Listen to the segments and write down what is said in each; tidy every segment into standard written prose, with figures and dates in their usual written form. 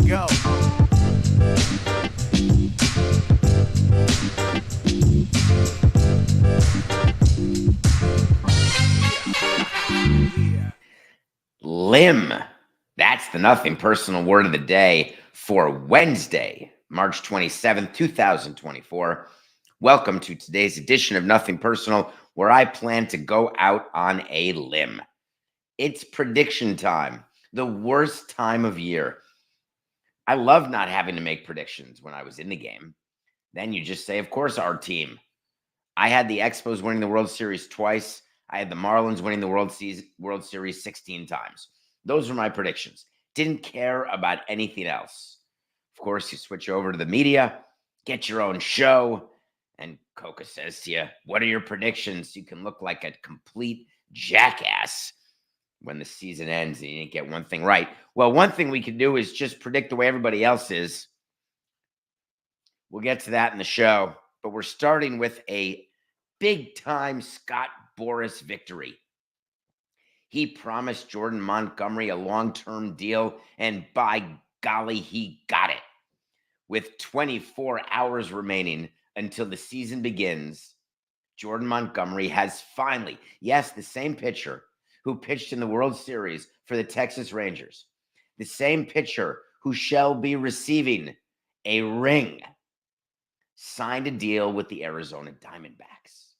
go. Limb. That's the nothing personal word of the day for Wednesday, March 27th, 2024. Welcome to today's edition of Nothing Personal, where I plan to go out on a limb. It's prediction time, the worst time of year. I love not having to make predictions when I was in the game. Then you just say, of course, our team. I had the Expos winning the World Series twice. I had the Marlins winning the World Series 16 times. Those were my predictions. Didn't care about anything else. Of course, you switch over to the media, get your own show, and Coca says to you, what are your predictions? You can look like a complete jackass when the season ends and you didn't get one thing right. Well, one thing we can do is just predict the way everybody else is. We'll get to that in the show, but we're starting with a big-time Scott Boras victory. He promised Jordan Montgomery a long-term deal, and by golly, he got it. With 24 hours remaining until the season begins, Jordan Montgomery has finally, yes, the same pitcher who pitched in the World Series for the Texas Rangers, the same pitcher who shall be receiving a ring, signed a deal with the Arizona Diamondbacks.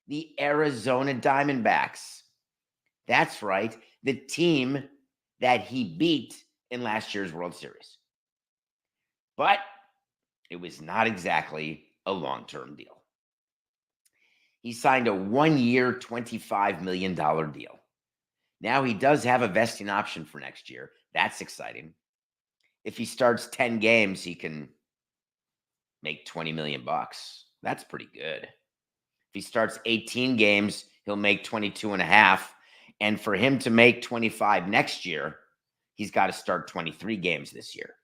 The Arizona Diamondbacks. That's right, the team that he beat in last year's World Series. But it was not exactly a long-term deal. He signed a one-year, $25 million deal. Now he does have a vesting option for next year. That's exciting. If he starts 10 games, he can make $20 million. That's pretty good. If he starts 18 games, he'll make 22 and a half. And for him to make 25 next year, he's got to start 23 games this year.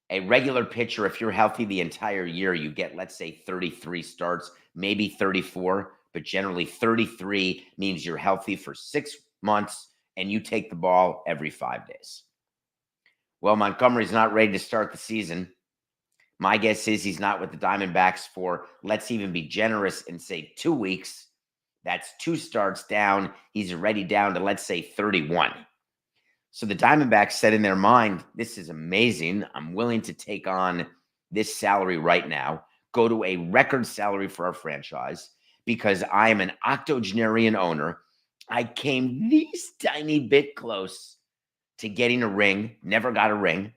A regular pitcher, if you're healthy the entire year, you get, let's say, 33 starts, maybe 34, but generally 33 means you're healthy for 6 months and you take the ball every 5 days. Well, Montgomery's not ready to start the season. My guess is he's not with the Diamondbacks for, let's even be generous and say 2 weeks. That's 2 starts down. He's already down to, let's say, 31. So the Diamondbacks said in their mind, this is amazing. I'm willing to take on this salary right now, go to a record salary for our franchise because I am an octogenarian owner. I came this tiny bit close to getting a ring, never got a ring.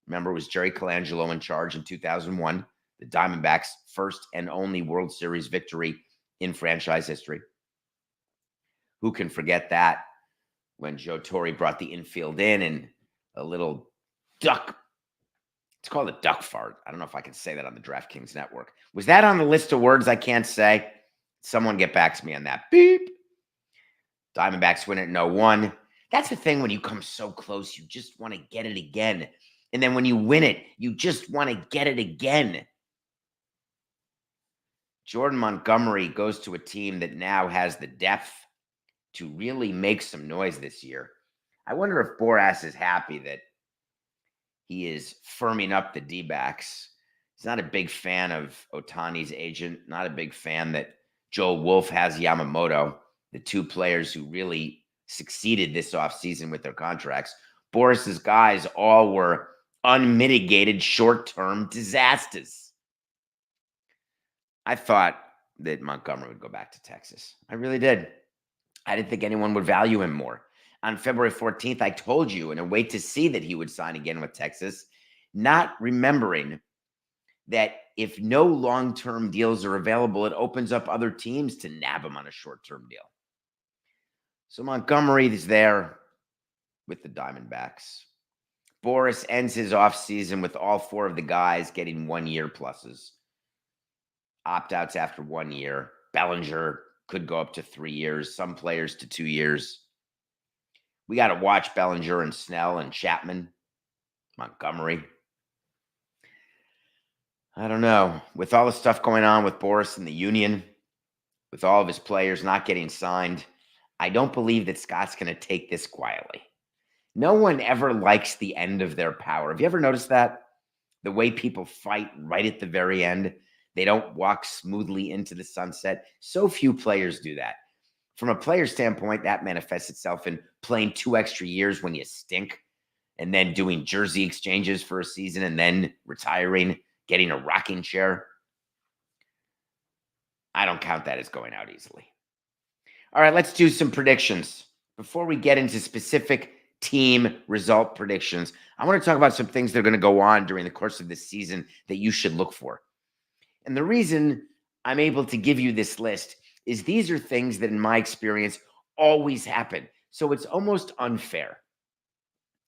Remember, it was Jerry Colangelo in charge in 2001, the Diamondbacks' first and only World Series victory in franchise history. Who can forget that? When Joe Torre brought the infield in and a little duck. It's called a duck fart. I don't know if I can say that on the DraftKings network. Was that on the list of words I can't say? Someone get back to me on that. Beep. Diamondbacks win it in 0-1. That's the thing when you come so close, you just want to get it again. And then when you win it, you just want to get it again. Jordan Montgomery goes to a team that now has the depth to really make some noise this year. I wonder if Boras is happy that he is firming up the D-backs. He's not a big fan of Ohtani's agent, not a big fan that Joel Wolf has Yamamoto, the 2 players who really succeeded this offseason with their contracts. Boras's guys all were unmitigated short-term disasters. I thought that Montgomery would go back to Texas. I really did. I didn't think anyone would value him more. On February 14th, I told you in a wait to see that he would sign again with Texas, not remembering that if no long-term deals are available, it opens up other teams to nab him on a short-term deal. So Montgomery is there with the Diamondbacks. Boras ends his offseason with all 4 of the guys getting 1-year pluses. Opt-outs after 1 year. Bellinger could go up to 3 years, some players to 2 years. We got to watch Bellinger and Snell and Chapman, Montgomery. I don't know. With all the stuff going on with Boras and the union, with all of his players not getting signed, I don't believe that Scott's going to take this quietly. No one ever likes the end of their power. Have you ever noticed that? The way people fight right at the very end, they don't walk smoothly into the sunset. So few players do that. From a player standpoint, that manifests itself in playing 2 extra years when you stink, and then doing jersey exchanges for a season, and then retiring, getting a rocking chair. I don't count that as going out easily. All right, let's do some predictions. Before we get into specific team result predictions, I want to talk about some things that are going to go on during the course of this season that you should look for. And the reason I'm able to give you this list is these are things that, in my experience, always happen. So it's almost unfair.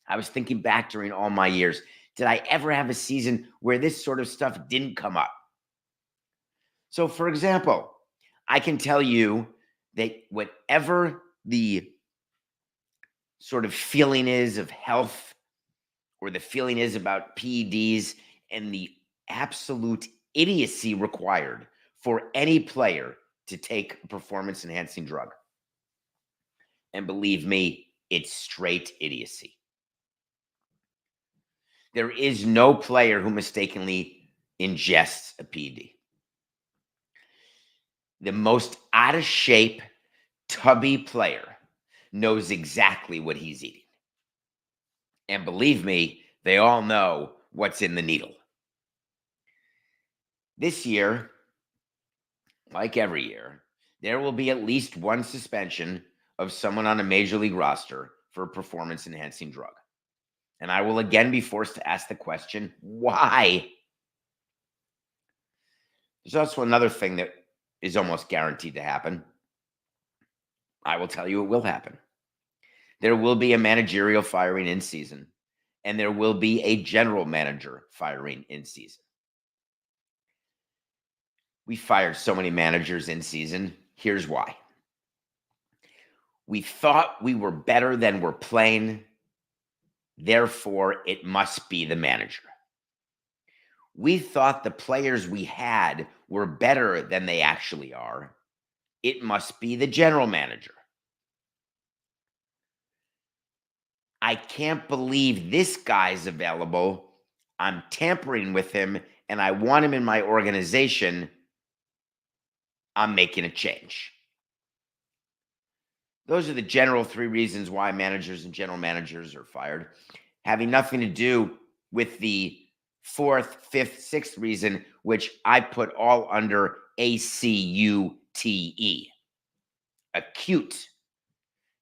I was thinking back during all my years, did I ever have a season where this sort of stuff didn't come up? So, for example, I can tell you that whatever the sort of feeling is of health or the feeling is about PEDs and the absolute idiocy required for any player to take a performance-enhancing drug. And believe me, it's straight idiocy. There is no player who mistakenly ingests a PED. The most out of shape, tubby player knows exactly what he's eating. And believe me, they all know what's in the needle. This year, like every year, there will be at least one suspension of someone on a major league roster for a performance-enhancing drug. And I will again be forced to ask the question, why? There's also another thing that is almost guaranteed to happen. I will tell you it will happen. There will be a managerial firing in season, and there will be a general manager firing in season. We fired so many managers in season. Here's why. We thought we were better than we're playing. Therefore, it must be the manager. We thought the players we had were better than they actually are. It must be the general manager. I can't believe this guy's available. I'm tampering with him and I want him in my organization. I'm making a change. Those are the general 3 reasons why managers and general managers are fired, having nothing to do with the 4th, 5th, 6th reason, which I put all under ACUTE, acute.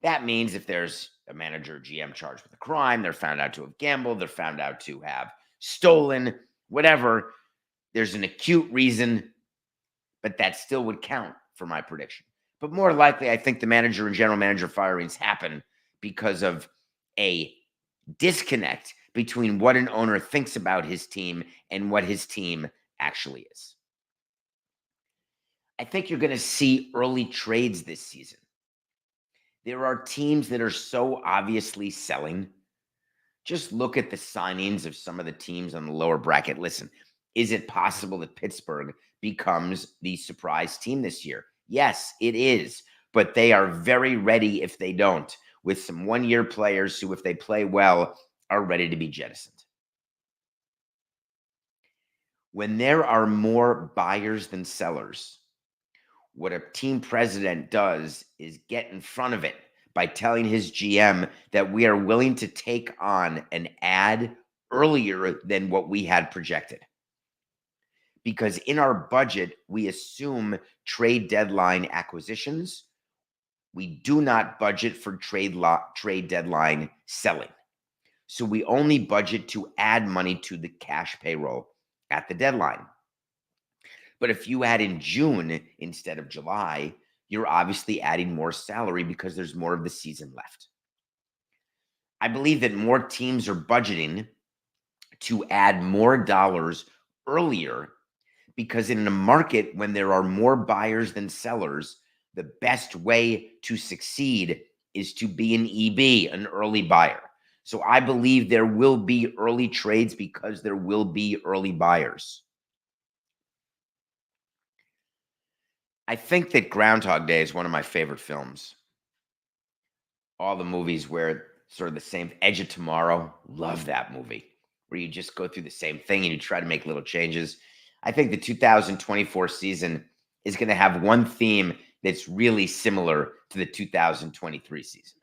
That means if there's a manager or GM charged with a crime, they're found out to have gambled, they're found out to have stolen, whatever, there's an acute reason, but that still would count for my prediction. But more likely, I think the manager and general manager firings happen because of a disconnect between what an owner thinks about his team and what his team actually is. I think you're going to see early trades this season. There are teams that are so obviously selling. Just look at the signings of some of the teams on the lower bracket. Listen, is it possible that Pittsburgh becomes the surprise team this year? Yes, it is. But they are very ready if they don't, with some one-year players who, if they play well, are ready to be jettisoned. When there are more buyers than sellers, what a team president does is get in front of it by telling his GM that we are willing to take on an ad earlier than what we had projected. Because in our budget, we assume trade deadline acquisitions. We do not budget for trade deadline selling. So we only budget to add money to the cash payroll at the deadline. But if you add in June instead of July, you're obviously adding more salary because there's more of the season left. I believe that more teams are budgeting to add more dollars earlier because in a market when there are more buyers than sellers, the best way to succeed is to be an EB, an early buyer. So I believe there will be early trades because there will be early buyers. I think that Groundhog Day is one of my favorite films. All the movies where sort of the same. Edge of Tomorrow, love that movie, where you just go through the same thing and you try to make little changes. I think the 2024 season is going to have one theme that's really similar to the 2023 season.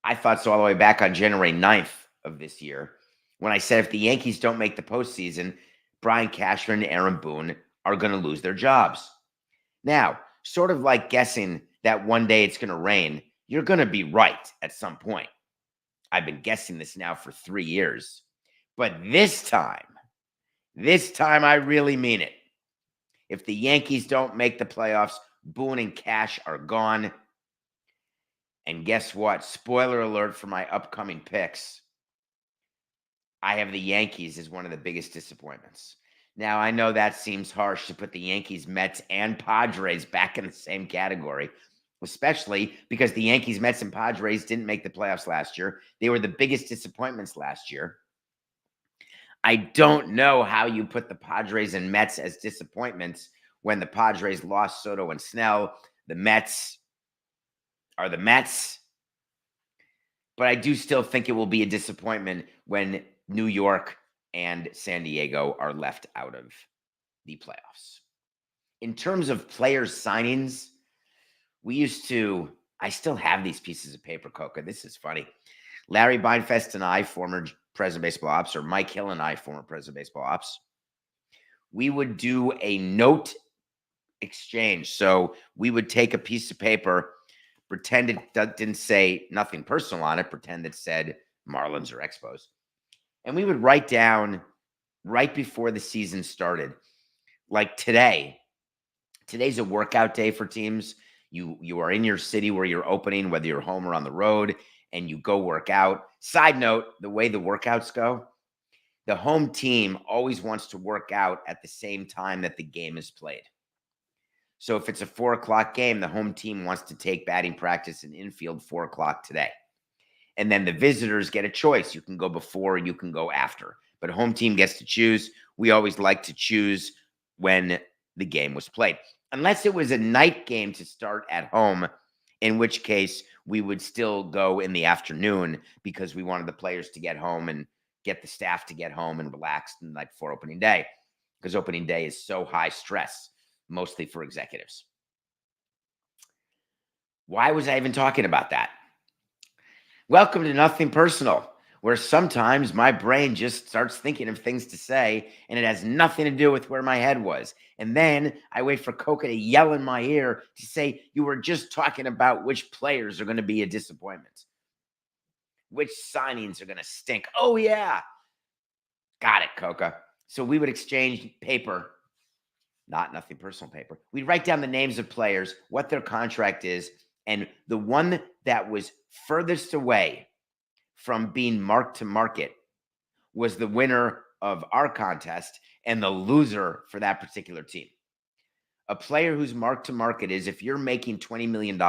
I thought so all the way back on January 9th of this year, when I said if the Yankees don't make the postseason, Brian Cashman and Aaron Boone are going to lose their jobs. Now, sort of like guessing that one day it's going to rain, you're going to be right at some point. I've been guessing this now for 3 years. But this time I really mean it. If the Yankees don't make the playoffs, Boone and Cash are gone. And guess what? Spoiler alert for my upcoming picks. I have the Yankees as one of the biggest disappointments. Now, I know that seems harsh to put the Yankees, Mets, and Padres back in the same category, especially because the Yankees, Mets, and Padres didn't make the playoffs last year. They were the biggest disappointments last year. I don't know how you put the Padres and Mets as disappointments when the Padres lost Soto and Snell. The Mets are the Mets. But I do still think it will be a disappointment when New York and San Diego are left out of the playoffs. In terms of players' signings, I still have these pieces of paper, Coca. This is funny. Larry Beinfest and I, former president of baseball ops, or Mike Hill and I, former president of baseball ops, we would do a note exchange. So we would take a piece of paper, pretend it didn't say nothing personal on it, pretend it said Marlins or Expos. And we would write down right before the season started, like today's a workout day for teams. You are in your city where you're opening, whether you're home or on the road, and you go work out. Side note, the way the workouts go, the home team always wants to work out at the same time that the game is played. So if it's a 4:00 game, the home team wants to take batting practice in infield 4:00 today. And then the visitors get a choice. You can go before, you can go after. But home team gets to choose. We always like to choose when the game was played. Unless it was a night game to start at home, in which case we would still go in the afternoon because we wanted the players to get home and get the staff to get home and relax the night before opening day, because opening day is so high stress, mostly for executives. Why was I even talking about that? Welcome to Nothing Personal, where sometimes my brain just starts thinking of things to say, and it has nothing to do with where my head was. And then I wait for Coca to yell in my ear to say, you were just talking about which players are going to be a disappointment. Which signings are going to stink. Oh, yeah. Got it, Coca. So we would exchange paper, not Nothing Personal paper. We'd write down the names of players, what their contract is, and the one that was furthest away from being marked to market was the winner of our contest and the loser for that particular team. A player who's marked to market is if you're making $20 million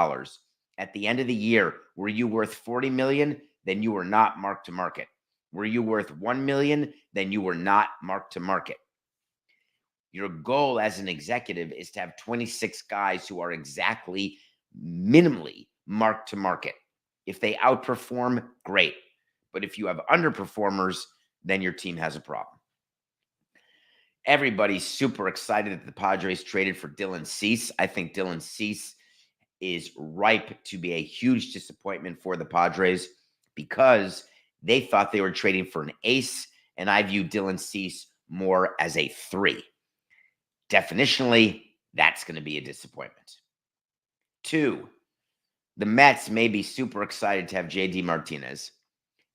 at the end of the year, were you worth $40 million? Then you were not marked to market. Were you worth $1 million? Then you were not marked to market. Your goal as an executive is to have 26 guys who are exactly minimally marked to market. If they outperform, great. But if you have underperformers, then your team has a problem. Everybody's super excited that the Padres traded for Dylan Cease. I think Dylan Cease is ripe to be a huge disappointment for the Padres because they thought they were trading for an ace, and I view Dylan Cease more as a 3. Definitionally, that's going to be a disappointment. 2, the Mets may be super excited to have JD Martinez.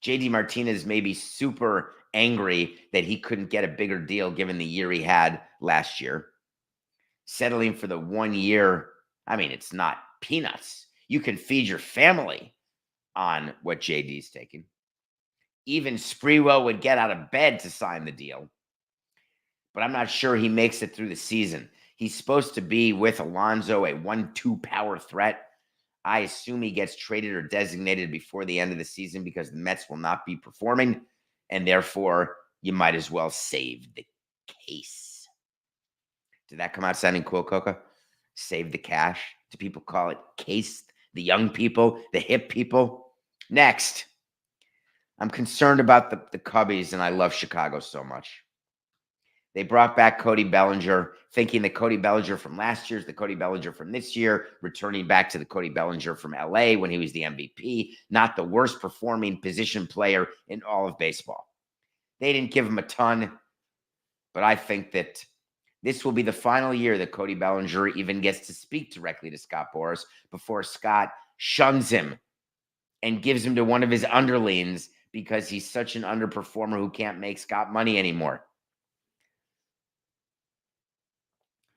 JD Martinez may be super angry that he couldn't get a bigger deal given the year he had last year. Settling for the 1 year, I mean, it's not peanuts. You can feed your family on what JD's taking. Even Sprewell would get out of bed to sign the deal. But I'm not sure he makes it through the season. He's supposed to be with Alonso, a 1-2 power threat. I assume he gets traded or designated before the end of the season because the Mets will not be performing, and therefore you might as well save the case. Did that come out sounding cool, Coca? Save the cash? Do people call it case? The young people, the hip people? Next, I'm concerned about the Cubbies, and I love Chicago so much. They brought back Cody Bellinger, thinking that Cody Bellinger from last year is the Cody Bellinger from this year, returning back to the Cody Bellinger from LA when he was the MVP, not the worst performing position player in all of baseball. They didn't give him a ton, but I think that this will be the final year that Cody Bellinger even gets to speak directly to Scott Boras before Scott shuns him and gives him to one of his underlings because he's such an underperformer who can't make Scott money anymore.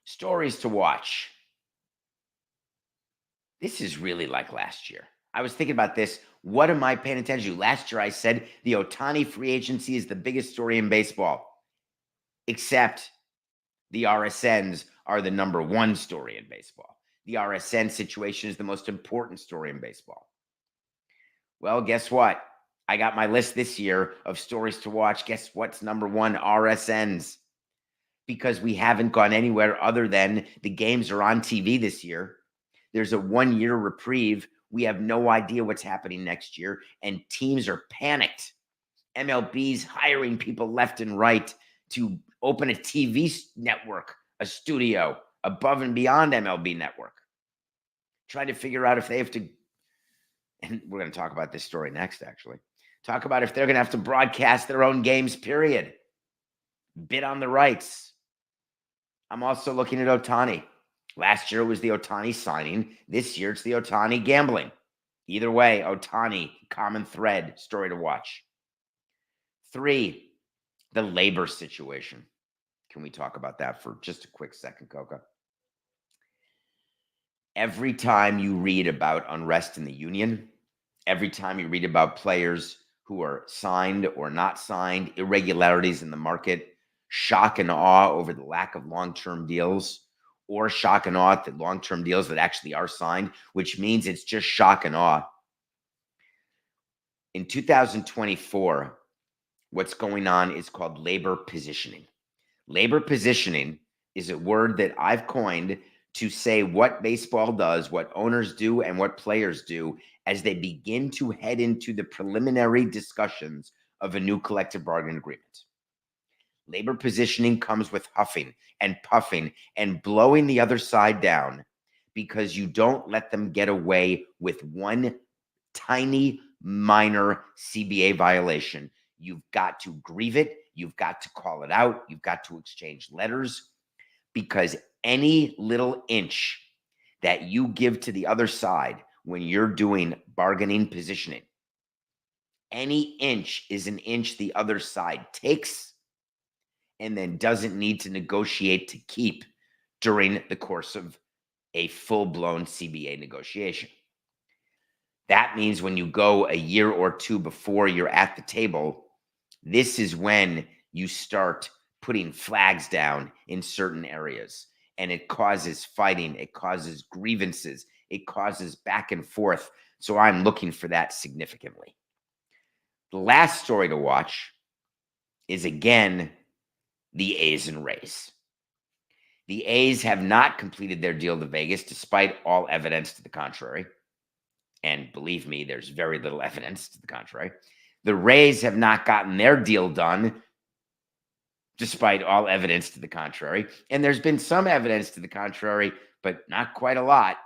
Stories to watch. This is really like last year. I was thinking about this. What am I paying attention to? Last year I said the Ohtani free agency is the biggest story in baseball, except the RSNs are the number one story in baseball. The RSN situation is the most important story in baseball. Well, guess what? I got my list this year of stories to watch. Guess what's number one? RSNs. Because we haven't gone anywhere other than the games are on TV this year. There's a 1-year reprieve. We have no idea what's happening next year, and teams are panicked. MLB's hiring people left and right to open a TV network, a studio above and beyond MLB Network. Trying to figure out if they have to, and we're going to talk about this story next, actually. Talk about if they're going to have to broadcast their own games, period. Bid on the rights. I'm also looking at Ohtani. Last year was the Ohtani signing. This year it's the Ohtani gambling. Either way, Ohtani, common thread, story to watch. 3, the labor situation. Can we talk about that for just a quick second, Coca? Every time you read about unrest in the union, every time you read about players who are signed or not signed, irregularities in the market, shock and awe over the lack of long-term deals, or shock and awe at the long-term deals that actually are signed, which means it's just shock and awe. In 2024, what's going on is called labor positioning. Labor positioning is a word that I've coined to say what baseball does, what owners do, and what players do as they begin to head into the preliminary discussions of a new collective bargaining agreement. Labor positioning comes with huffing and puffing and blowing the other side down because you don't let them get away with one tiny minor CBA violation. You've got to grieve it. You've got to call it out. You've got to exchange letters, because any little inch that you give to the other side when you're doing bargaining positioning, any inch is an inch the other side takes and then doesn't need to negotiate to keep during the course of a full-blown CBA negotiation. That means when you go a year or two before you're at the table, this is when you start putting flags down in certain areas, and it causes fighting, it causes grievances, it causes back and forth. So I'm looking for that significantly. The last story to watch is, again, the A's and Rays. The A's have not completed their deal to Vegas, despite all evidence to the contrary. And believe me, there's very little evidence to the contrary. The Rays have not gotten their deal done, despite all evidence to the contrary. And there's been some evidence to the contrary, but not quite a lot.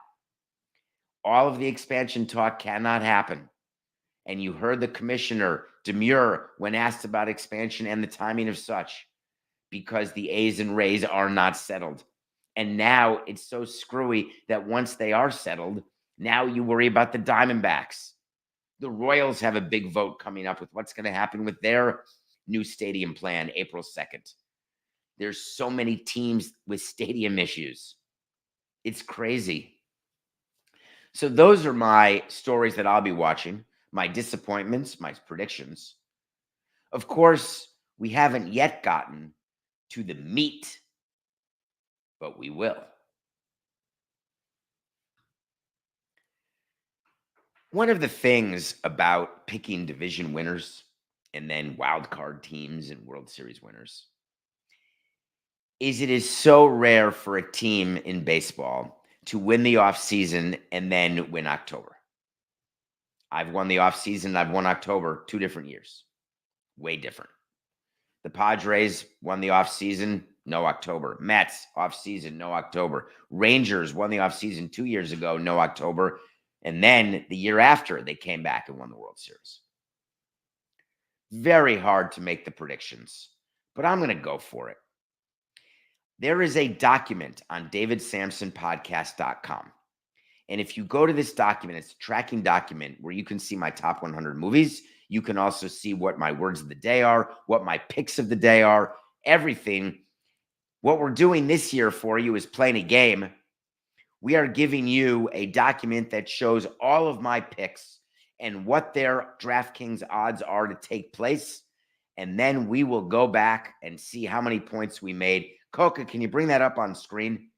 All of the expansion talk cannot happen. And you heard the commissioner demur when asked about expansion and the timing of such, because the A's and Rays are not settled. And now it's so screwy that once they are settled, now you worry about the Diamondbacks. The Royals have a big vote coming up with what's going to happen with their new stadium plan April 2nd. There's so many teams with stadium issues. It's crazy. So those are my stories that I'll be watching, my disappointments, my predictions. Of course, we haven't yet gotten to the meat, but we will. One of the things about picking division winners and then wild card teams and World Series winners is it is so rare for a team in baseball to win the offseason and then win October. I've won the offseason. I've won October 2 different years. Way different. The Padres won the offseason, no October. Mets, offseason, no October. Rangers won the offseason 2 years ago, no October. And then the year after, they came back and won the World Series. Very hard to make the predictions, but I'm going to go for it. There is a document on davidsamsonpodcast.com. And if you go to this document, it's a tracking document where you can see my top 100 movies. You can also see what my words of the day are, what my picks of the day are, everything. What we're doing this year for you is playing a game. We are giving you a document that shows all of my picks and what their DraftKings odds are to take place. And then we will go back and see how many points we made. Coca, can you bring that up on screen?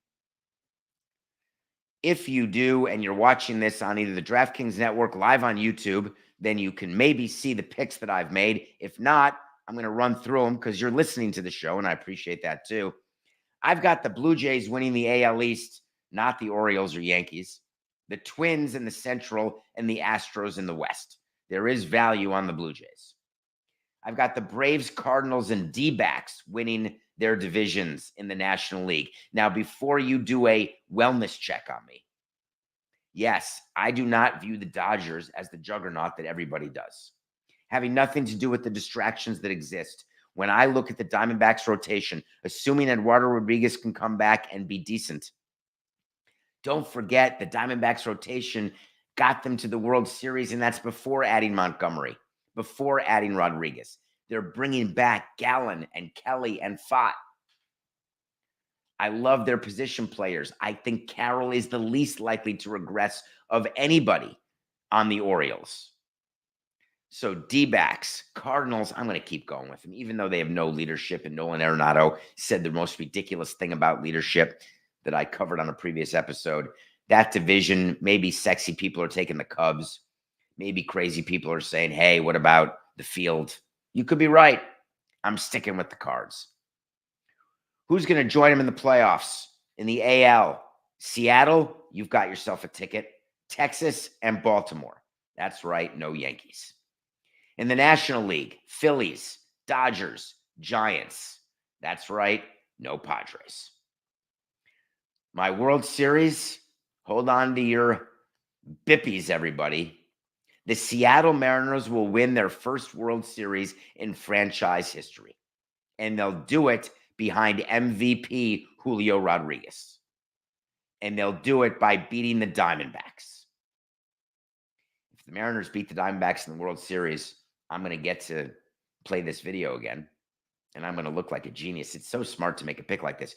If you do, and you're watching this on either the DraftKings Network live on YouTube, then you can maybe see the picks that I've made. If not, I'm going to run through them because you're listening to the show, and I appreciate that too. I've got the Blue Jays winning the AL East, not the Orioles or Yankees. The Twins in the Central and the Astros in the West. There is value on the Blue Jays. I've got the Braves, Cardinals, and D-backs winning their divisions in the National League. Now, before you do a wellness check on me, yes, I do not view the Dodgers as the juggernaut that everybody does. Having nothing to do with the distractions that exist. When I look at the Diamondbacks rotation, assuming Eduardo Rodriguez can come back and be decent, don't forget the Diamondbacks rotation got them to the World Series, and that's before adding Montgomery, before adding Rodriguez. They're bringing back Gallen and Kelly and Fott. I love their position players. I think Carroll is the least likely to regress of anybody on the Orioles. So D-backs, Cardinals, I'm going to keep going with them, even though they have no leadership. And Nolan Arenado said the most ridiculous thing about leadership that I covered on a previous episode. That division, maybe sexy people are taking the Cubs. Maybe crazy people are saying, hey, what about the field? You could be right. I'm sticking with the Cards. Who's going to join them in the playoffs? In the AL, Seattle, you've got yourself a ticket. Texas and Baltimore. That's right, no Yankees. In the National League, Phillies, Dodgers, Giants. That's right, no Padres. My World Series, hold on to your bippies, everybody. The Seattle Mariners will win their first World Series in franchise history. And they'll do it behind MVP Julio Rodriguez. And they'll do it by beating the Diamondbacks. If the Mariners beat the Diamondbacks in the World Series, I'm going to get to play this video again. And I'm going to look like a genius. It's so smart to make a pick like this.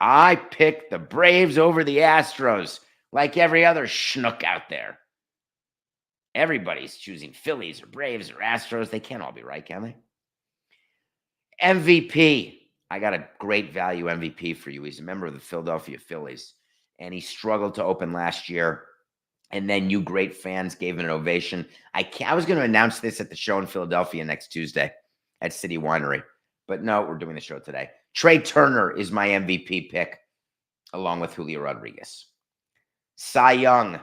I picked the Braves over the Astros, like every other schnook out there. Everybody's choosing Phillies or Braves or Astros. They can't all be right, can they? MVP. I got a great value MVP for you. He's a member of the Philadelphia Phillies, and he struggled to open last year. And then you great fans gave him an ovation. I was going to announce this at the show in Philadelphia next Tuesday at City Winery. But no, we're doing the show today. Trey Turner is my MVP pick, along with Julio Rodriguez. Cy Young.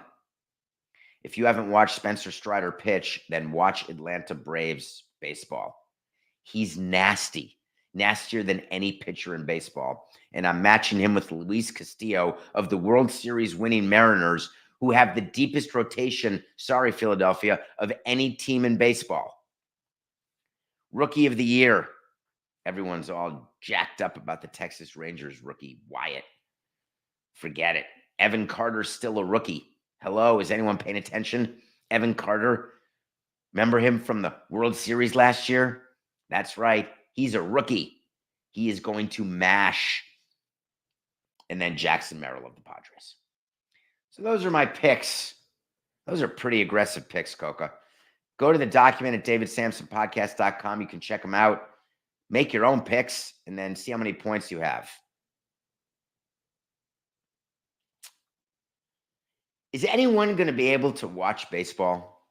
If you haven't watched Spencer Strider pitch, then watch Atlanta Braves baseball. He's nasty, nastier than any pitcher in baseball. And I'm matching him with Luis Castillo of the World Series winning Mariners, who have the deepest rotation, sorry, Philadelphia, of any team in baseball. Rookie of the Year. Everyone's all jacked up about the Texas Rangers rookie, Wyatt. Forget it. Evan Carter's still a rookie. Hello, is anyone paying attention? Evan Carter, remember him from the World Series last year? That's right. He's a rookie. He is going to mash. And then Jackson Merrill of the Padres. So those are my picks. Those are pretty aggressive picks, Coca. Go to the document at davidsamsonpodcast.com. You can check them out. Make your own picks and then see how many points you have. Is anyone going to be able to watch baseball?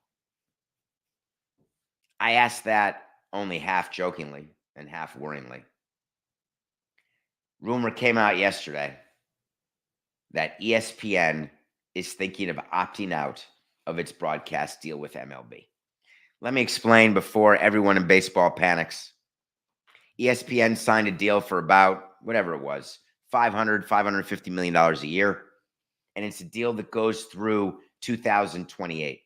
I asked that only half jokingly and half worryingly. Rumor came out yesterday that ESPN is thinking of opting out of its broadcast deal with MLB. Let me explain before everyone in baseball panics. ESPN signed a deal for about whatever it was, $550 million a year. And it's a deal that goes through 2028.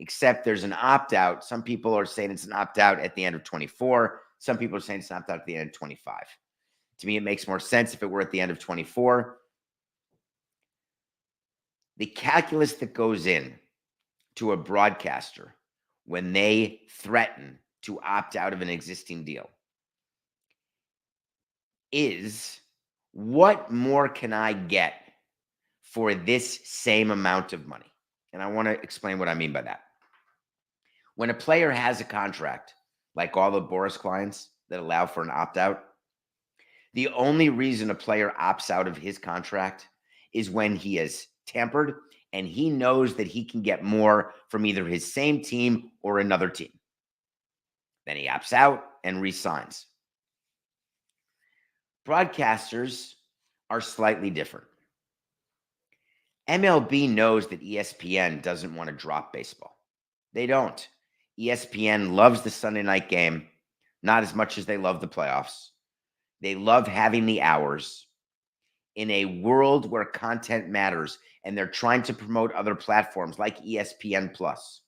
Except there's an opt-out. Some people are saying it's an opt-out at the end of 24. Some people are saying it's an opt-out at the end of 25. To me, it makes more sense if it were at the end of 24. The calculus that goes in to a broadcaster when they threaten to opt out of an existing deal is, what more can I get for this same amount of money? And I want to explain what I mean by that. When a player has a contract, like all the Boris clients that allow for an opt-out, the only reason a player opts out of his contract is when he is tampered and he knows that he can get more from either his same team or another team. Then he opts out and re-signs. Broadcasters are slightly different. MLB knows that ESPN doesn't want to drop baseball. They don't. ESPN loves the Sunday night game, not as much as they love the playoffs. They love having the hours. In a world where content matters and they're trying to promote other platforms like ESPN Plus,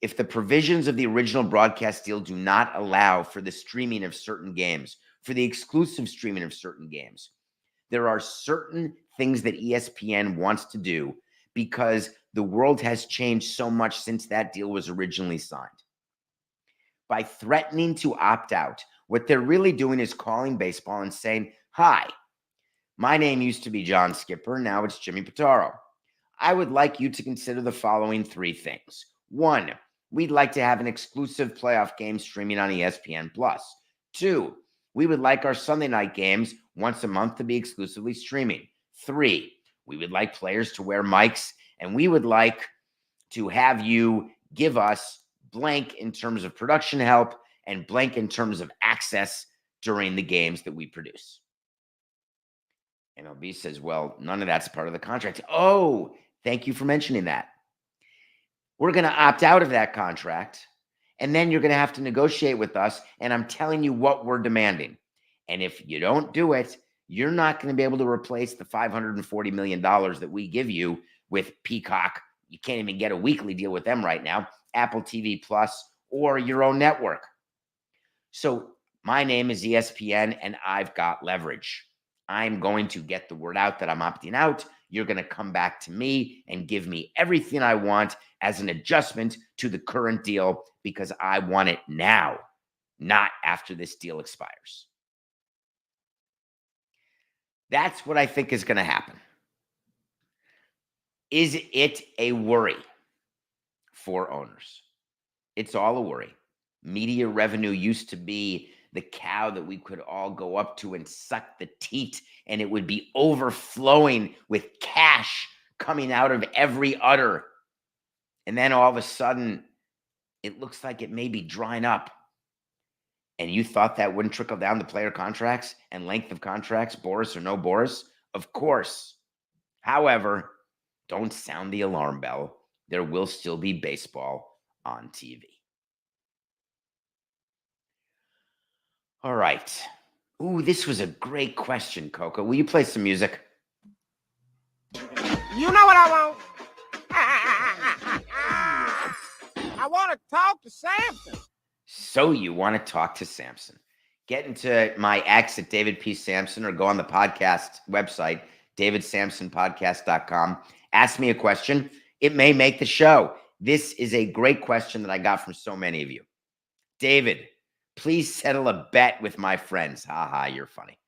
if the provisions of the original broadcast deal do not allow for the streaming of certain games, for the exclusive streaming of certain games, there are certain things that ESPN wants to do because the world has changed so much since that deal was originally signed. By threatening to opt out, what they're really doing is calling baseball and saying, "Hi, my name used to be John Skipper. Now it's Jimmy Pitaro. I would like you to consider the following three things. One, we'd like to have an exclusive playoff game streaming on ESPN Plus. Two, we would like our Sunday night games once a month to be exclusively streaming. Three, we would like players to wear mics, and we would like to have you give us blank in terms of production help and blank in terms of access during the games that we produce." MLB says, well, none of that's part of the contract. Oh, thank you for mentioning that. We're going to opt out of that contract, and then you're going to have to negotiate with us, and I'm telling you what we're demanding. And if you don't do it, you're not going to be able to replace the $540 million that we give you with Peacock. You can't even get a weekly deal with them right now, Apple TV Plus, or your own network. So my name is ESPN, and I've got leverage. I'm going to get the word out that I'm opting out. You're going to come back to me and give me everything I want as an adjustment to the current deal because I want it now, not after this deal expires. That's what I think is going to happen. Is it a worry for owners? It's all a worry. Media revenue used to be the cow that we could all go up to and suck the teat, and it would be overflowing with cash coming out of every udder. And then all of a sudden, it looks like it may be drying up. And you thought that wouldn't trickle down to player contracts and length of contracts, Boris or no Boris? Of course. However, don't sound the alarm bell. There will still be baseball on TV. All right. Ooh, this was a great question, Coco. Will you play some music? You know what I want? I want to talk to Samson. So you want to talk to Samson. Get into my ex at David P. Samson or go on the podcast website, davidsamsonpodcast.com. Ask me a question. It may make the show. This is a great question that I got from so many of you. David, please settle a bet with my friends. Haha, you're funny.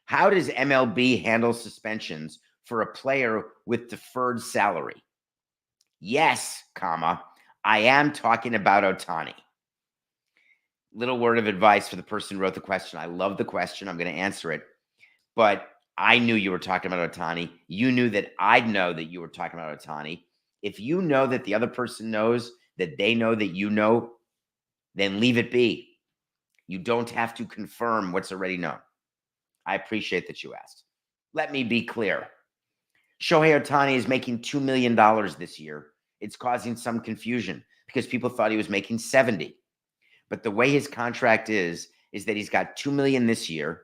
How does MLB handle suspensions for a player with deferred salary? Yes, comma, I am talking about Ohtani. Little word of advice for the person who wrote the question. I love the question. I'm going to answer it. But I knew you were talking about Ohtani. You knew that I'd know that you were talking about Ohtani. If you know that the other person knows that they know that you know, then leave it be. You don't have to confirm what's already known. I appreciate that you asked. Let me be clear. Shohei Ohtani is making $2 million this year. It's causing some confusion because people thought he was making 70. But the way his contract is that he's got $2 million this year,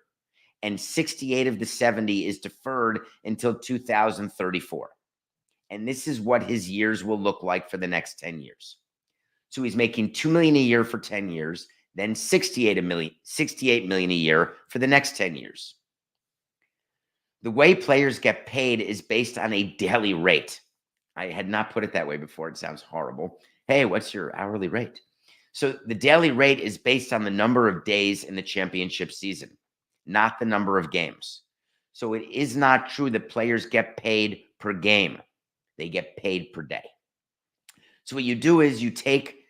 and 68 of the 70 is deferred until 2034. And this is what his years will look like for the next 10 years. So he's making $2 million a year for 10 years, then 68 million a year for the next 10 years. The way players get paid is based on a daily rate. I had not put it that way before. It sounds horrible. Hey, what's your hourly rate? So the daily rate is based on the number of days in the championship season, not the number of games. So it is not true that players get paid per game. They get paid per day. So what you do is you take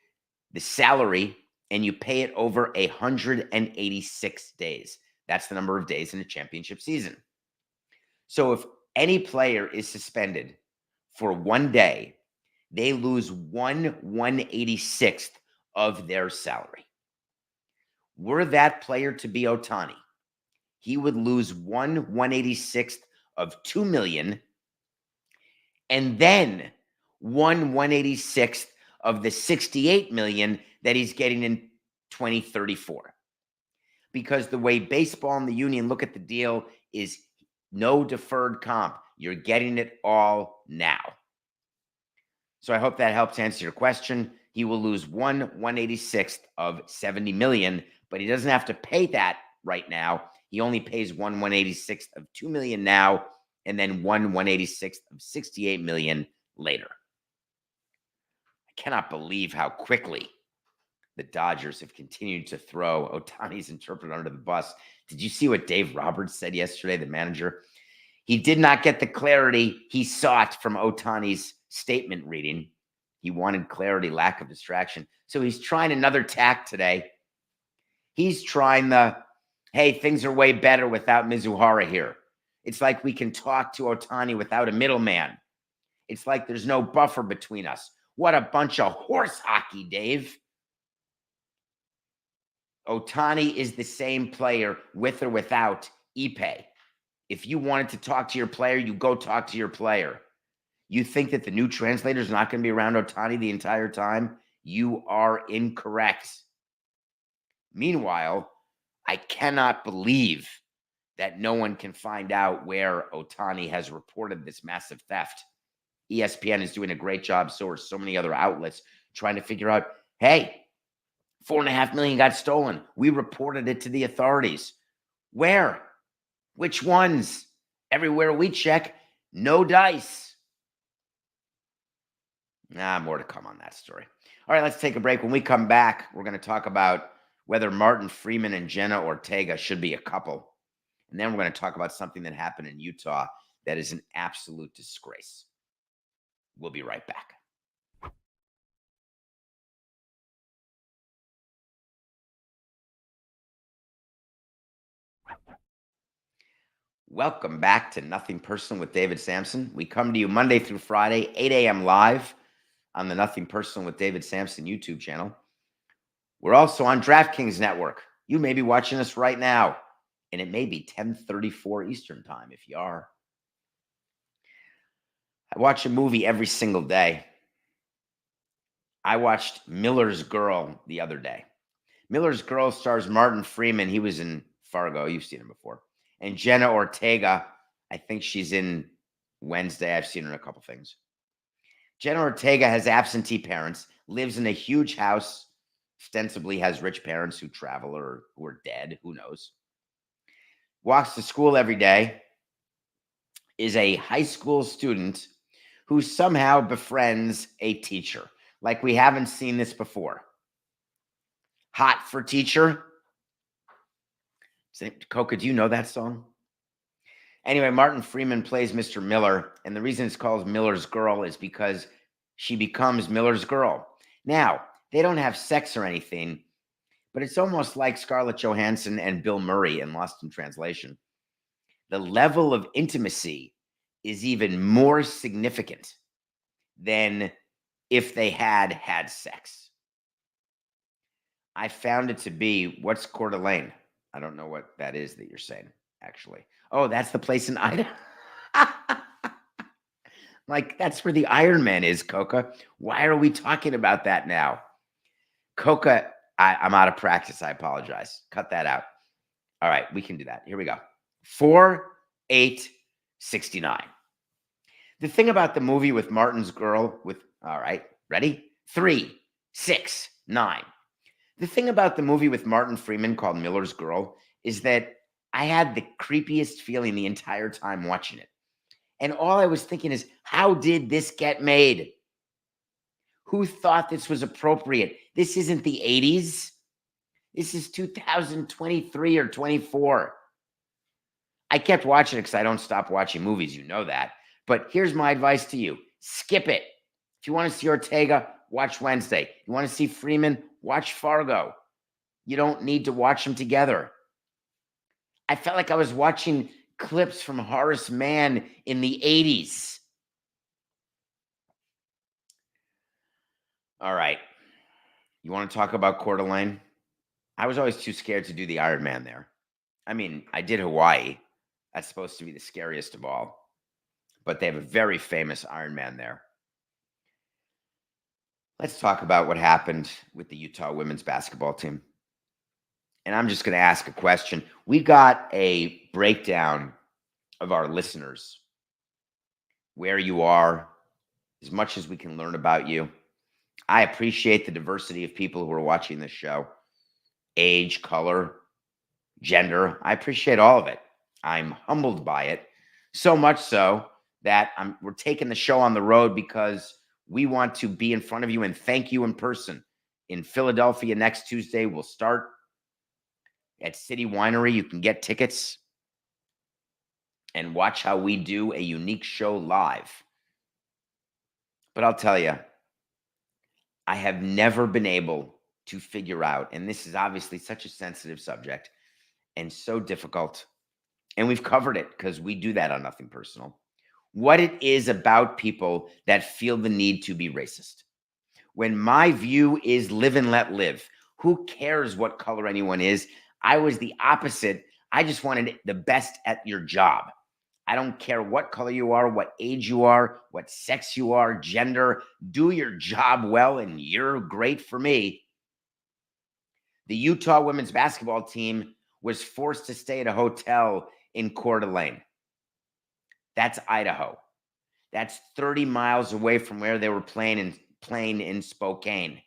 the salary and you pay it over 186 days. That's the number of days in a championship season. So if any player is suspended for 1 day, they lose 1/186th of their salary. Were that player to be Ohtani, he would lose 1/186th of $2 million, and then 1/186th of the $68 million that he's getting in 2034. Because the way baseball and the union look at the deal is no deferred comp. You're getting it all now. So I hope that helps answer your question. He will lose 1/186th of 70 million, but he doesn't have to pay that right now. He only pays 1/186th of 2 million now, and then 1/186th of 68 million later. I cannot believe how quickly the Dodgers have continued to throw Ohtani's interpreter under the bus. Did you see what Dave Roberts said yesterday, the manager? He did not get the clarity he sought from Ohtani's statement reading. He wanted clarity, lack of distraction. So he's trying another tack today. He's trying hey, things are way better without Mizuhara here. It's like we can talk to Ohtani without a middleman. It's like there's no buffer between us. What a bunch of horse hockey, Dave. Ohtani is the same player with or without Ipe. If you wanted to talk to your player, you go talk to your player. You think that the new translator is not going to be around Ohtani the entire time? You are incorrect. Meanwhile, I cannot believe that no one can find out where Ohtani has reported this massive theft. ESPN is doing a great job, so are so many other outlets trying to figure out, hey, $4.5 million got stolen. We reported it to the authorities. Where? Which ones? Everywhere we check, no dice. More to come on that story. All right, let's take a break. When we come back, we're going to talk about whether Martin Freeman and Jenna Ortega should be a couple. And then we're going to talk about something that happened in Utah that is an absolute disgrace. We'll be right back. Welcome back to Nothing Personal with David Samson. We come to you Monday through Friday, 8 a.m. live on the Nothing Personal with David Samson YouTube channel. We're also on DraftKings Network. You may be watching us right now, and it may be 10:34 Eastern time if you are. I watch a movie every single day. I watched Miller's Girl the other day. Miller's Girl stars Martin Freeman. He was in Fargo. You've seen him before. And Jenna Ortega, I think she's in Wednesday. I've seen her in a couple things. Jenna Ortega has absentee parents, lives in a huge house, ostensibly has rich parents who travel or who are dead, who knows. Walks to school every day, is a high school student who somehow befriends a teacher. Like we haven't seen this before. Hot for Teacher. Coca, do you know that song? Anyway, Martin Freeman plays Mr. Miller, and the reason it's called Miller's Girl is because she becomes Miller's Girl. Now, they don't have sex or anything, but it's almost like Scarlett Johansson and Bill Murray in Lost in Translation. The level of intimacy is even more significant than if they had sex. I found it to be, what's Coeur d'Alene? I don't know what that is that you're saying, actually. Oh, that's the place in Idaho. Like, that's where the Iron Man is, Coca. Why are we talking about that now? Coca, I'm out of practice. I apologize. Cut that out. All right, we can do that. Here we go. 4, 8, 69. The thing about the movie with Martin's girl all right, ready? 3, 6, 9. The thing about the movie with Martin Freeman called Miller's Girl is that I had the creepiest feeling the entire time watching it. And all I was thinking is, how did this get made? Who thought this was appropriate? This isn't the 80s. This is 2023 or 24. I kept watching it because I don't stop watching movies. You know that. But here's my advice to you. Skip it. If you want to see Ortega, watch Wednesday. You want to see Freeman, watch Fargo. You don't need to watch them together. I felt like I was watching clips from Horace Mann in the 80s. All right. You want to talk about Coeur d'Alene? I was always too scared to do the Iron Man there. I mean, I did Hawaii. That's supposed to be the scariest of all. But they have a very famous Iron Man there. Let's talk about what happened with the Utah women's basketball team. And I'm just going to ask a question. We got a breakdown of our listeners, where you are, as much as we can learn about you. I appreciate the diversity of people who are watching this show. Age, color, gender. I appreciate all of it. I'm humbled by it. So much so that we're taking the show on the road because we want to be in front of you and thank you in person. In Philadelphia next Tuesday, we'll start at City Winery. You can get tickets and watch how we do a unique show live. But I'll tell you, I have never been able to figure out, and this is obviously such a sensitive subject and so difficult, and we've covered it because we do that on Nothing Personal, what it is about people that feel the need to be racist. When my view is live and let live, who cares what color anyone is? I was the opposite. I just wanted the best at your job. I don't care what color you are, what age you are, what sex you are, gender. Do your job well, and you're great for me. The Utah women's basketball team was forced to stay at a hotel in Coeur d'Alene. That's Idaho. That's 30 miles away from where they were playing in Spokane.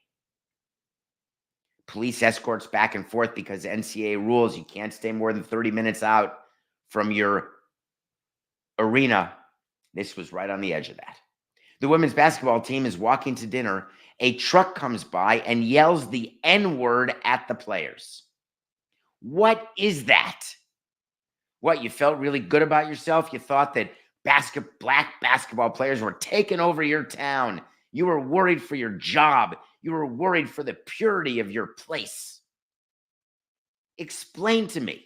Police escorts back and forth because NCAA rules. You can't stay more than 30 minutes out from your arena. This was right on the edge of that. The women's basketball team is walking to dinner. A truck comes by and yells the N-word at the players. What is that? What, you felt really good about yourself? You thought that black basketball players were taking over your town. You were worried for your job. You were worried for the purity of your place. Explain to me.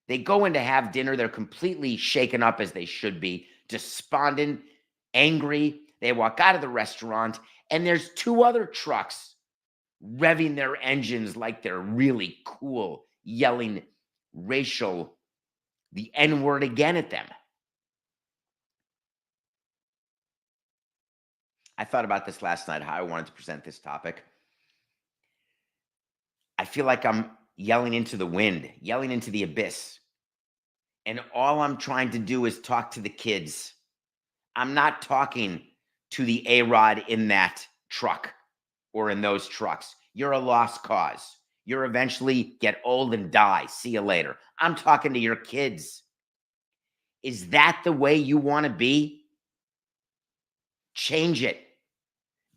They go in to have dinner. They're completely shaken up, as they should be, despondent, angry. They walk out of the restaurant, and there's 2 other trucks revving their engines like they're really cool, yelling the N-word again at them. I thought about this last night, how I wanted to present this topic. I feel like I'm yelling into the wind, yelling into the abyss. And all I'm trying to do is talk to the kids. I'm not talking to the A-Rod in that truck or in those trucks. You're a lost cause. You'll eventually get old and die. See you later. I'm talking to your kids. Is that the way you want to be? Change it.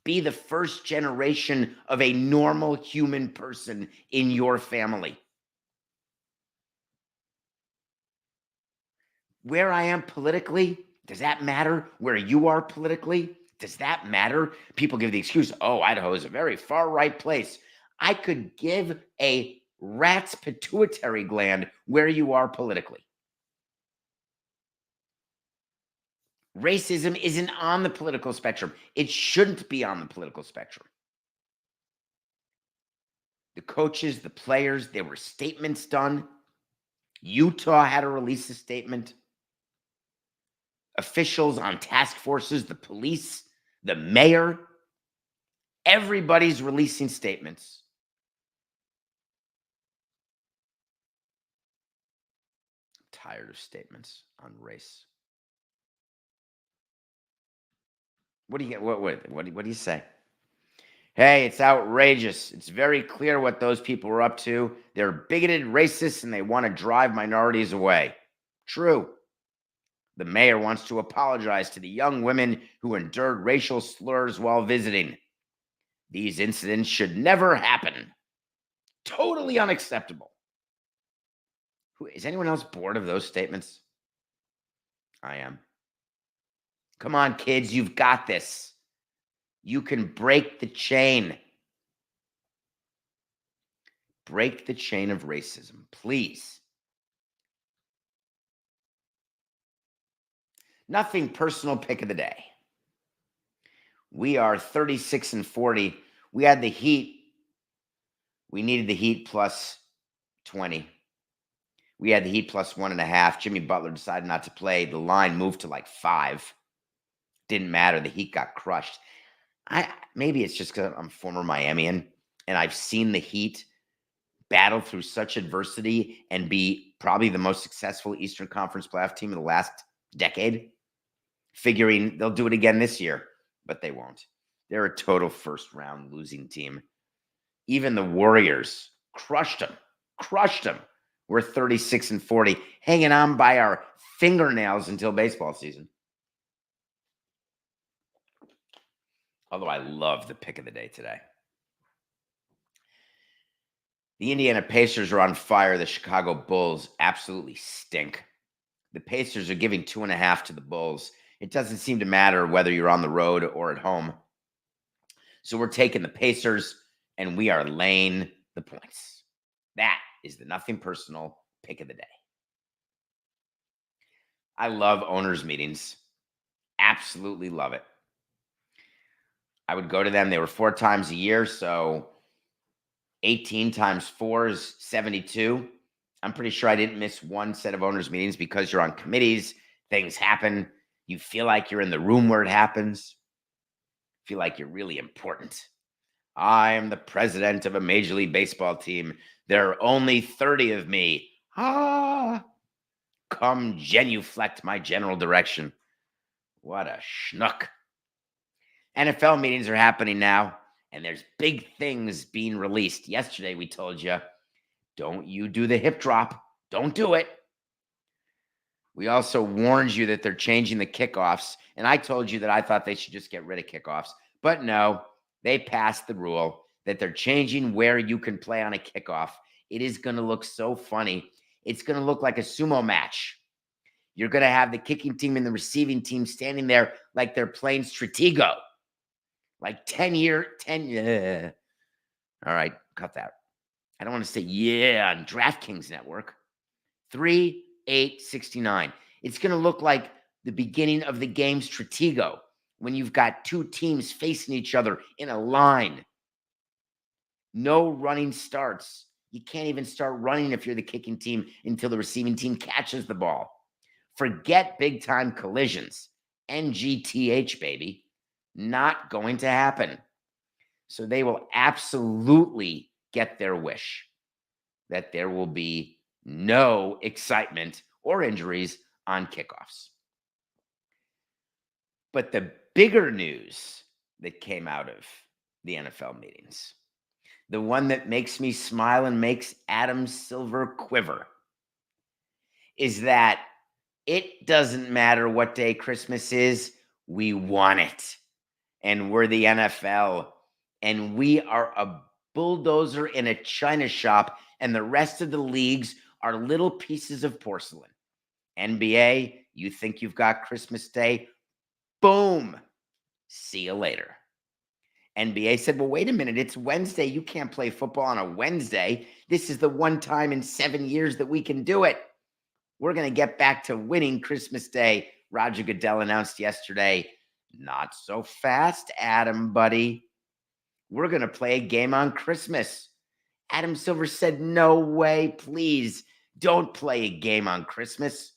Be the first generation of a normal human person in your family. Where I am politically, does that matter? Where you are politically, does that matter? People give the excuse, oh, Idaho is a very far right place. I could give a rat's pituitary gland where you are politically. Racism isn't on the political spectrum. It shouldn't be on the political spectrum. The coaches, the players, there were statements done. Utah had to release a statement. officials on task forces, the police, the mayor. Everybody's releasing statements. I'm tired of statements on race. What do you get? What do you say? Hey, it's outrageous. It's very clear what those people are up to. They're bigoted, racists, and they want to drive minorities away. True. The mayor wants to apologize to the young women who endured racial slurs while visiting. These incidents should never happen. Totally unacceptable. Is anyone else bored of those statements? I am. Come on, kids, you've got this. You can break the chain. Break the chain of racism, please. Nothing personal pick of the day. We are 36-40. We had the Heat. We needed the Heat plus 20. We had the Heat plus 1.5. Jimmy Butler decided not to play. The line moved to like 5. Didn't matter. The Heat got crushed. Maybe it's just because I'm former Miamian and I've seen the Heat battle through such adversity and be probably the most successful Eastern Conference playoff team in the last decade, figuring they'll do it again this year, but they won't. They're a total first-round losing team. Even the Warriors crushed them. We're 36-40, hanging on by our fingernails until baseball season. Although I love the pick of the day today. The Indiana Pacers are on fire. The Chicago Bulls absolutely stink. The Pacers are giving 2.5 to the Bulls. It doesn't seem to matter whether you're on the road or at home. So we're taking the Pacers, and we are laying the points. That is the nothing personal pick of the day. I love owners' meetings. Absolutely love it. I would go to them. They were 4 times a year, so 18 times 4 is 72. I'm pretty sure I didn't miss one set of owners' meetings because you're on committees. Things happen. You feel like you're in the room where it happens. Feel like you're really important. I am the president of a Major League Baseball team. There are only 30 of me. Come genuflect my general direction. What a schnook. NFL meetings are happening now, and there's big things being released. Yesterday, we told you, don't you do the hip drop. Don't do it. We also warned you that they're changing the kickoffs, and I told you that I thought they should just get rid of kickoffs. But no, they passed the rule that they're changing where you can play on a kickoff. It is going to look so funny. It's going to look like a sumo match. You're going to have the kicking team and the receiving team standing there like they're playing Stratego. Like 10. All right, cut that. I don't want to say on DraftKings Network. 3-8-69. It's going to look like the beginning of the game Stratego when you've got 2 teams facing each other in a line. No running starts. You can't even start running if you're the kicking team until the receiving team catches the ball. Forget big-time collisions. NGTH, baby. Not going to happen. So they will absolutely get their wish that there will be no excitement or injuries on kickoffs. But the bigger news that came out of the NFL meetings, the one that makes me smile and makes Adam Silver quiver, is that it doesn't matter what day Christmas is, we want it. And we're the NFL, and we are a bulldozer in a china shop, and the rest of the leagues are little pieces of porcelain. NBA, you think you've got Christmas Day? Boom. See you later. NBA said, well, wait a minute. It's Wednesday. You can't play football on a Wednesday. This is the one time in 7 years that we can do it. We're going to get back to winning Christmas Day. Roger Goodell announced yesterday, not so fast, Adam, buddy. We're going to play a game on Christmas. Adam Silver said, no way, please don't play a game on Christmas.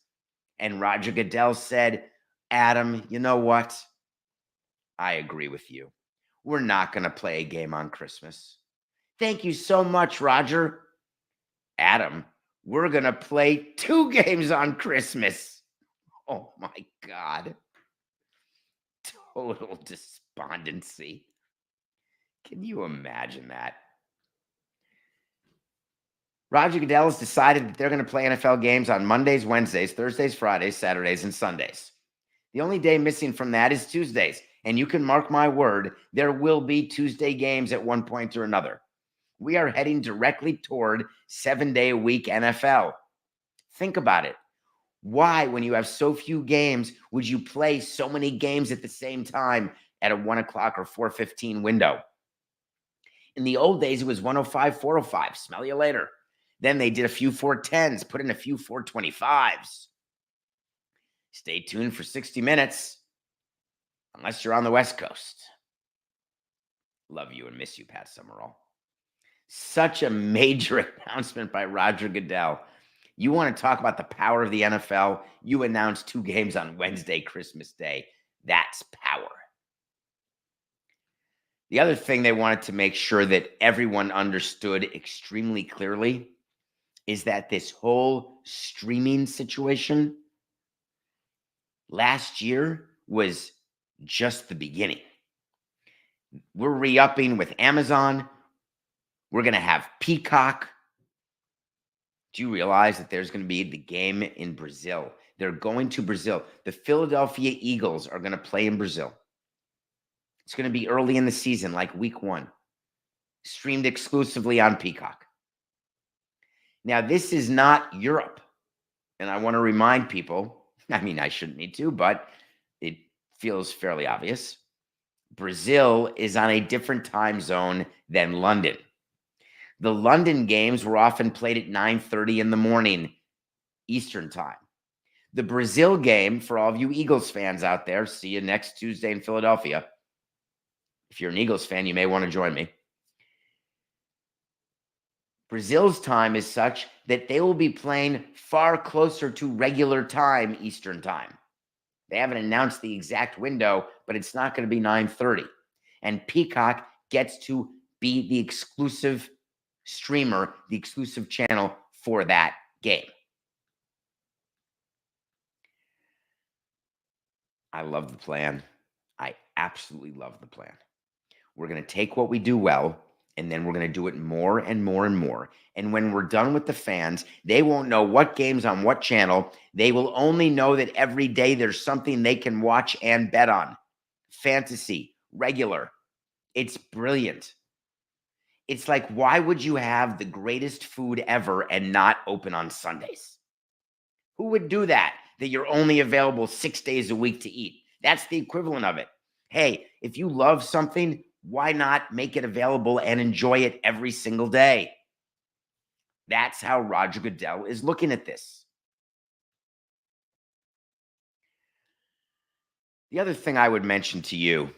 And Roger Goodell said, Adam, you know what? I agree with you. We're not going to play a game on Christmas. Thank you so much, Roger. Adam, we're going to play 2 games on Christmas. Oh my God. Total despondency. Can you imagine that? Roger Goodell has decided that they're going to play NFL games on Mondays, Wednesdays, Thursdays, Fridays, Saturdays, and Sundays. The only day missing from that is Tuesdays. And you can mark my word, there will be Tuesday games at one point or another. We are heading directly toward 7-day-a-week NFL. Think about it. Why, when you have so few games, would you play so many games at the same time at a 1 o'clock or 4:15 window? In the old days, it was 105, 405. Smell you later. Then they did a few 410s, put in a few 425s. Stay tuned for 60 minutes, unless you're on the West Coast. Love you and miss you, Pat Summerall. Such a major announcement by Roger Goodell. You want to talk about the power of the NFL? You announced 2 games on Wednesday, Christmas Day. That's power. The other thing they wanted to make sure that everyone understood extremely clearly is that this whole streaming situation last year was just the beginning. We're re-upping with Amazon. We're going to have Peacock. Do you realize that there's going to be the game in Brazil? They're going to Brazil. The Philadelphia Eagles are going to play in Brazil. It's going to be early in the season, like week 1. Streamed exclusively on Peacock. Now, this is not Europe. And I want to remind people, I mean, I shouldn't need to, but it feels fairly obvious. Brazil is on a different time zone than London. The London games were often played at 9:30 in the morning, Eastern time. The Brazil game, for all of you Eagles fans out there, see you next Tuesday in Philadelphia. If you're an Eagles fan, you may want to join me. Brazil's time is such that they will be playing far closer to regular time, Eastern time. They haven't announced the exact window, but it's not going to be 9:30. And Peacock gets to be the exclusive streamer, the exclusive channel for that game. I love the plan. I absolutely love the plan. We're going to take what we do well, and then we're going to do it more and more and more. And when we're done with the fans, they won't know what games on what channel. They will only know that every day there's something they can watch and bet on. Fantasy, regular. It's brilliant. It's like, why would you have the greatest food ever and not open on Sundays? Who would do that you're only available 6 days a week to eat? That's the equivalent of it. Hey, if you love something, why not make it available and enjoy it every single day? That's how Roger Goodell is looking at this. The other thing I would mention to you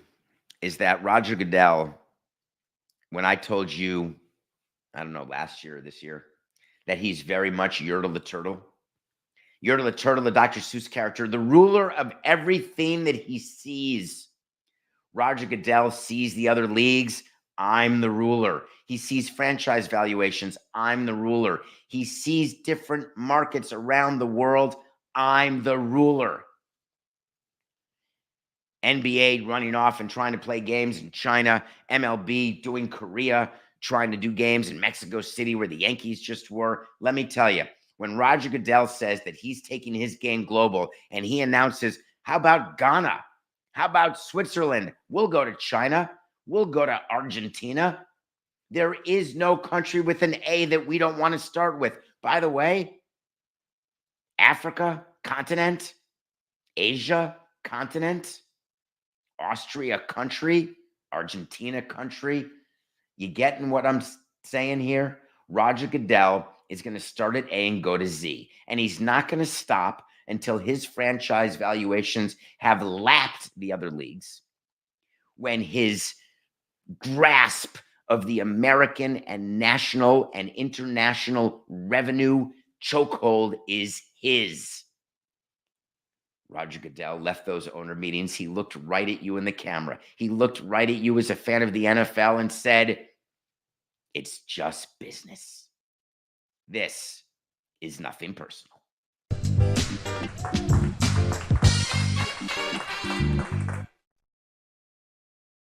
is that Roger Goodell, when I told you, I don't know, last year or this year, that he's very much Yertle the Turtle. Yertle the Turtle, the Dr. Seuss character, the ruler of everything that he sees. Roger Goodell sees the other leagues. I'm the ruler. He sees franchise valuations. I'm the ruler. He sees different markets around the world. I'm the ruler. NBA running off and trying to play games in China. MLB doing Korea, trying to do games in Mexico City where the Yankees just were. Let me tell you, when Roger Goodell says that he's taking his game global and he announces, how about Ghana? How about Switzerland? We'll go to China. We'll go to Argentina. There is no country with an A that we don't want to start with. By the way, Africa, continent. Asia, continent. Austria, country. Argentina, country. You getting what I'm saying here? Roger Goodell is going to start at A and go to Z. And he's not going to stop until his franchise valuations have lapped the other leagues. When his grasp of the American and national and international revenue chokehold is his. Roger Goodell left those owner meetings. He looked right at you in the camera. He looked right at you as a fan of the NFL and said, "It's just business. This is nothing personal."